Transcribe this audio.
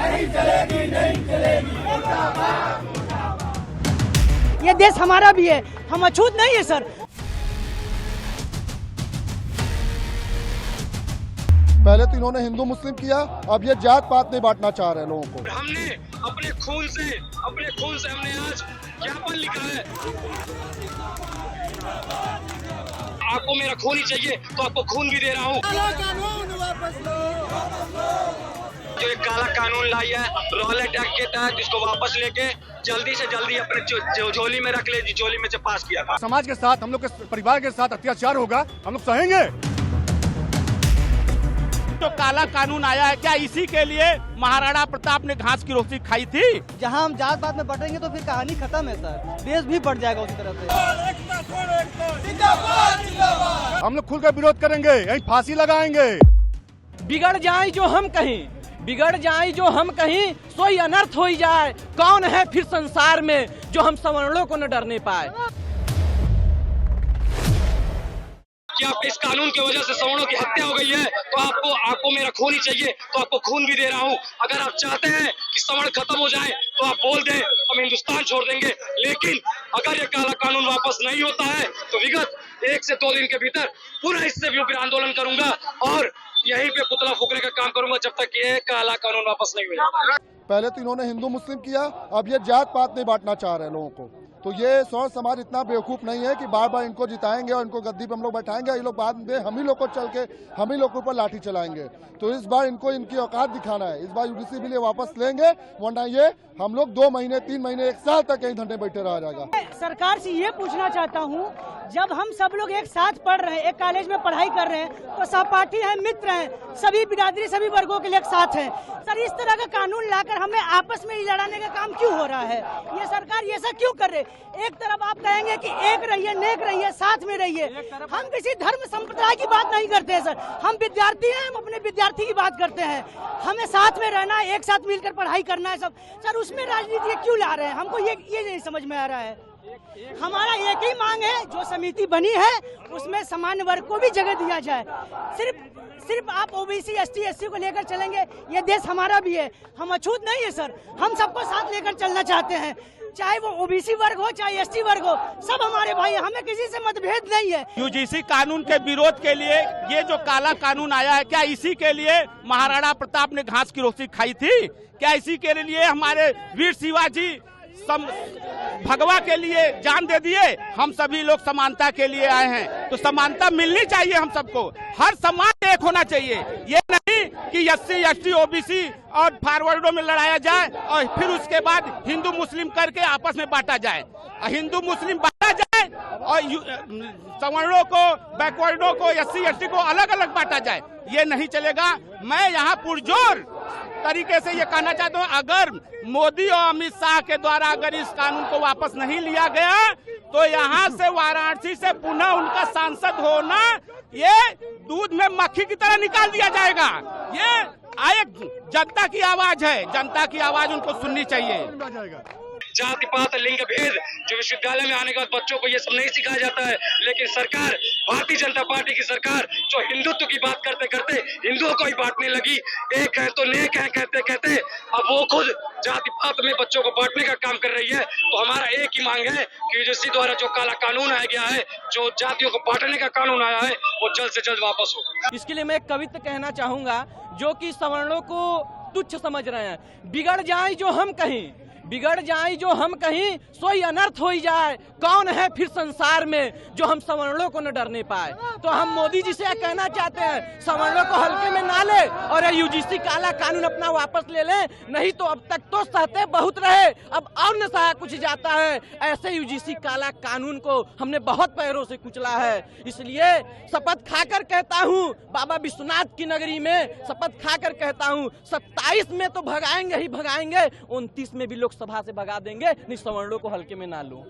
नहीं चलेगी, नहीं चलेगी। ये देश हमारा भी है, हम अछूत नहीं है सर। पहले तो इन्होंने हिंदू मुस्लिम किया, अब ये जात पात नहीं बांटना चाह रहे लोगों को। हमने अपने खून से हमने आज ज्ञापन लिखा है। आपको मेरा खून ही चाहिए तो आपको खून भी दे रहा हूँ। जो एक काला कानून लाई है रॉलेट एक्ट के तहत, इसको वापस लेके जल्दी से जल्दी अपने झोली में रख ले, झोली में से पास किया था। समाज के साथ, हम लोग के परिवार के साथ अत्याचार होगा, हम लोग सहेंगे। तो काला कानून आया है, क्या इसी के लिए महाराणा प्रताप ने घास की रोटी खाई थी? जहाँ हम जात पात में बटेंगे तो फिर कहानी खत्म है सर, देश भी बढ़ जाएगा उसी तरह से। हम लोग खुलकर विरोध करेंगे, यहीं फांसी लगाएंगे। बिगड़ जाए जो हम कहीं, बिगड़ जाए जो हम कहीं, सोई अनर्थ हो जाए। कौन है फिर संसार में जो हम सवर्णों को न डरने पाए। क्या इस कानून की वजह से सवर्णों की हत्या हो गई है तो आपको मेरा खून ही चाहिए तो आपको खून भी दे रहा हूँ। अगर आप चाहते हैं कि सवर्ण खत्म हो जाए तो आप बोल दें, हम हिंदुस्तान छोड़ देंगे। लेकिन अगर ये काला कानून वापस नहीं होता है तो विगत 1 से 2 दिन के भीतर पूरा इससे भी आंदोलन करूंगा और यहीं पे पुतला फूकने का काम करूंगा जब तक ये काला कानून वापस नहीं हो जाता। पहले तो इन्होंने हिंदू मुस्लिम किया, अब ये जात पात नहीं बांटना चाह रहे लोगों को। तो ये सौर समाज इतना बेवकूफ नहीं है कि बार बार इनको जिताएंगे और इनको गद्दी पे हम लोग बैठाएंगे, ये लोग बाद में हम ही लोग को चल के हम ही लोग के ऊपर लाठी चलाएंगे। तो इस बार इनको इनकी औकात दिखाना है, इस बार यूडीसी बिल वापस लेंगे, वरना ये हम लोग 2 महीने 3 महीने 1 साल तक यहीं धरने बैठे रह जाएगा। सरकार से ये पूछना चाहता हूँ, जब हम सब लोग एक साथ पढ़ रहे हैं, एक कॉलेज में पढ़ाई कर रहे हैं, तो सहपाठी हैं, मित्र हैं, सभी बिरादरी सभी वर्गों के लिए एक साथ हैं। सर इस तरह का कानून लाकर हमें आपस में लड़ाने का काम क्यों हो रहा है? ये सरकार ये सब क्यों कर रही? एक तरफ आप कहेंगे कि एक रहिए, नेक रहिए, साथ में रहिए। हम किसी धर्म संप्रदाय की बात नहीं करते हैं सर, हम विद्यार्थी हैं, हम अपने विद्यार्थी की बात करते हैं। हमें साथ में रहना है, एक साथ मिलकर पढ़ाई करना है सब। सर उसमें राजनीति क्यों ला रहे हैं? हमको ये नहीं समझ में आ रहा है। हमारा एक ही मांग है, जो समिति बनी है उसमें सामान्य वर्ग को भी जगह दिया जाए। सिर्फ आप ओबीसी एसटी एससी को लेकर चलेंगे, ये देश हमारा भी है, हम अछूत नहीं है सर। हम सबको साथ लेकर चलना चाहते हैं, चाहे वो ओबीसी वर्ग हो चाहे एसटी वर्ग हो, सब हमारे भाई, हमें किसी से मतभेद नहीं है। यूजीसी कानून के विरोध के लिए ये जो काला कानून आया है, क्या इसी के लिए महाराणा प्रताप ने घास की रोटी खाई थी? क्या इसी के लिए हमारे वीर शिवाजी भगवा के लिए जान दे दिए? हम सभी लोग समानता के लिए आए हैं, तो समानता मिलनी चाहिए हम सबको। हर समाज एक होना चाहिए, ये नहीं कि एससी एसटी ओबीसी और फॉरवर्डों में लड़ाया जाए और फिर उसके बाद हिंदू मुस्लिम करके आपस में बांटा जाए। हिंदू मुस्लिम बांटा जाए और सवर्णों को, बैकवर्डों को, एससी एसटी को अलग अलग बांटा जाए, ये नहीं चलेगा। मैं यहाँ पुरजोर तरीके से ये कहना चाहता हूँ, अगर मोदी और अमित शाह के द्वारा अगर इस कानून को वापस नहीं लिया गया तो यहाँ से वाराणसी से पुनः उनका सांसद होना ये दूध में मक्खी की तरह निकाल दिया जाएगा। ये एक जनता की आवाज है, जनता की आवाज उनको सुननी चाहिए। जाति पात लिंग भेद जो विश्वविद्यालय में आने के बाद बच्चों को ये सब नहीं सिखाया जाता है, लेकिन सरकार, भारतीय जनता पार्टी की सरकार जो हिंदुत्व की बात करते करते हिंदुओं को ही बांटने लगी। एक है तो नेक है कहते कहते अब वो खुद जाति पात में बच्चों को बांटने का काम कर रही है। तो हमारा एक ही मांग है कि यूजीसी द्वारा जो काला कानून आया गया है, जो जातियों को बांटने का कानून आया है, वो जल्द से जल्द वापस हो। इसके लिए मैं एक कवित्व कहना चाहूंगा, जो कि सवर्णों को तुच्छ समझ रहे हैं। बिगड़ जाए जो हम कहीं, बिगड़ जाए जो हम कहीं, सोई अनर्थ हो जाए। कौन है फिर संसार में जो हम सवर्णों को न डरने पाए। तो हम मोदी जी से यह कहना चाहते हैं, सवर्णों को हल्के में ना ले और यूजीसी काला कानून अपना वापस ले लें, नहीं तो अब तक तो सहते बहुत रहे, अब और न सहा कुछ जाता है। ऐसे यूजीसी काला कानून को हमने बहुत पैरों से कुचला है। इसलिए शपथ खाकर कहता हूँ, बाबा विश्वनाथ की नगरी में शपथ खाकर कहता हूँ, 27 में तो भगाएंगे ही भगाएंगे, 29 में भी लोग सभा से भगा देंगे। नहीं, सवर्णों को हल्के में ना लो।